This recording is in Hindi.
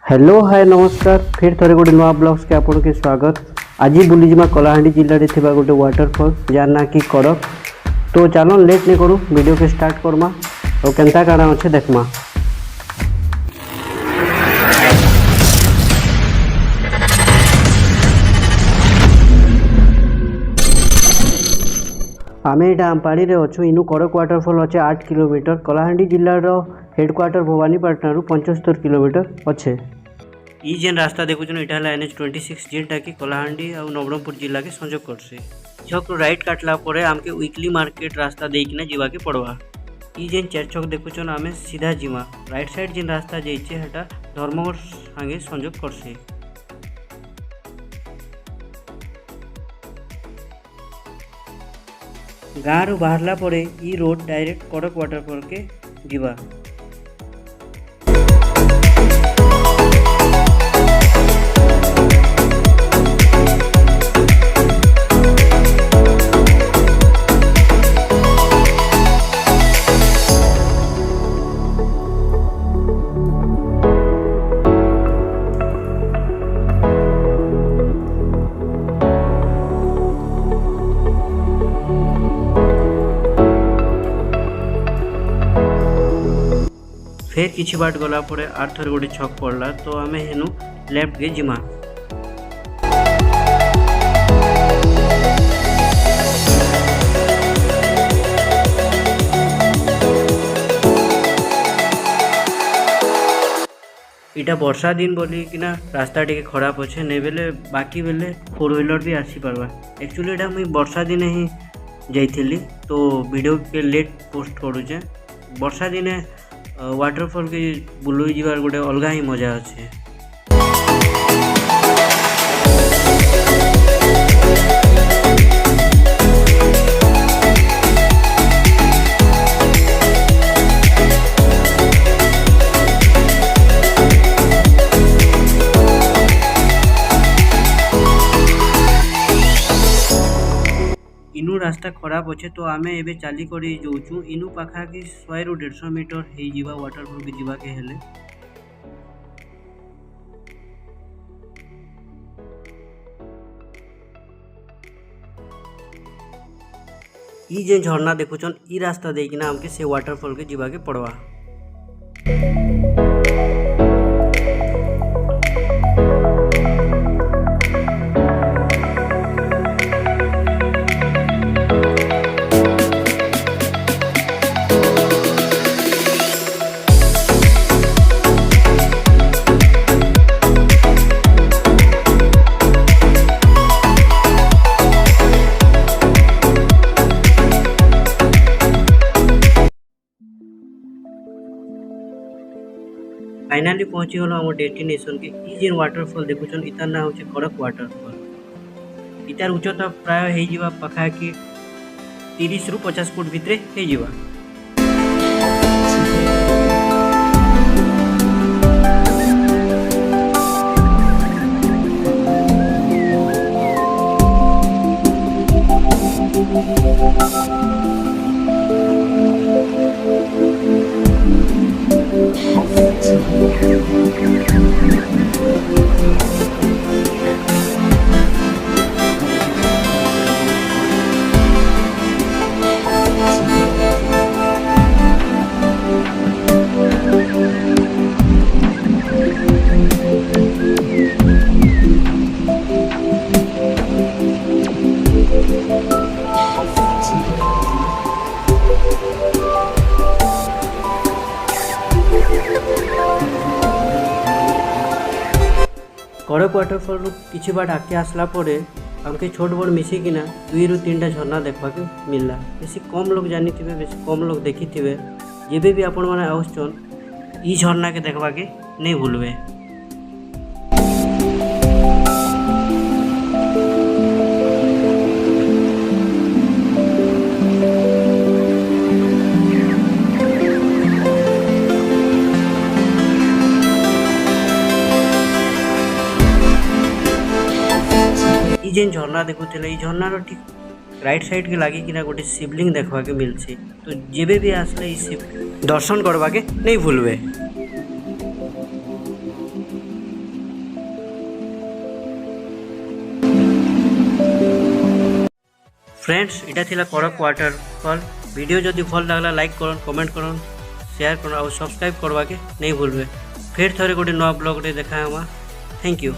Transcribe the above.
हेलो हाय नमस्कार फिर थोड़े गोटे नुआ ब्लॉग्स के आपन के स्वागत। आज बुलीजिमा कलाहांडी जिले में थिबा गोटे वाटरफॉल जार ना कि कड़क। तो चलो लेट नहीं करूँ वीडियो के स्टार्ट करमा और केनता काଣା अच्छे देखमा। आमे एटा आमपाड़ी रे अच्छु। इनु कड़क वाटरफॉल अच्छे 8 किलोमीटर। कलाहांडी जिलार हेडक्वार्टर भवानीपाटना 75 किलोमीटर अच्छे। ई जेन रास्ता देखुछन इटा हला NH26 जेनटा कि कलाहांडी और नवरंगपुर जिला के संजोग करसे। छक राइट काटला परे आमके वीकली मार्केट रास्ता देकिना जीवा के पड़वा। ई जेन चार छक देखुछन आमे सीधा जीवा। राइट साइड जेन रास्ता जाइछे हेटा धर्मगढ़ संगे संजोग करसे। गाँव बाहरला परे ई रोड डायरेक्ट कड़क वाटरफॉल के जीवा। फिर किछि बाट गला परे आर थर गोटे छक पड़ला तो आमे हेनु लेफ्ट के जिमा। इटा वर्षा दिन बोली कि ना रास्ता टिके खराब अच्छे नहीं बेले बाकी बेले 4 व्हीलर भी आसी पारबा। एक्चुअली एटा मुई वर्षा दिन ही जाइथिली तो वीडियो के लेट पोस्ट करूचे। वर्षा दिने वाटरफॉल के बुलई जीवार गोटे अलग ही मजा अच्छे। इनु रास्ता खराब अच्छे तो आमे एबे चाली करी जाऊँ। इनु पाखा कि 100 ରୁ 150 मीटर हे जीवा वाटरफॉल के जीवा के हेले। ई जे झरना देखुछन ई रास्ता देकिना हमके से वाटरफॉल के जीवा के पड़वा। फाइनाली पहुंची गलो हम डेस्टिनेशन के। ई जेन वाटरफॉल देखुछन इतार ना होचे कड़क वाटरफॉल। इतार उच्चता प्राय हे जीवा पखा कि 30 ରୁ 50 फुट भितरे हे जीवा। कड़क वाटरफॉल किछि बाट आगे आसला परे हमके छोट बड़ मिसिकिना 2 ରୁ 3टा झरना देखा के मिलला। बेसी कम लोग जानी थे, बेसी कम लोग देखी थे। जेबे भी आपण माने आउछन ई झरना के देखबा के नहीं भूलबे। जेन झरना देखुले ई झरनार ठीक राइट साइड के लगी कि गोटे शिवलिंग देखा के मिलছে। तो जेबे भी आसले ई शिव दर्शन करवा के नहीं भूलबे। फ्रेंड्स इटा थिला कड़क वाटरफॉल। वीडियो जदि भल लगला लाइक करन, कमेंट करन, शेयर करन और सब्सक्राइब करवा के नहीं भूलबे। फिर थोड़े गोटे नवा ब्लॉग रे देखा हमा। Thank you.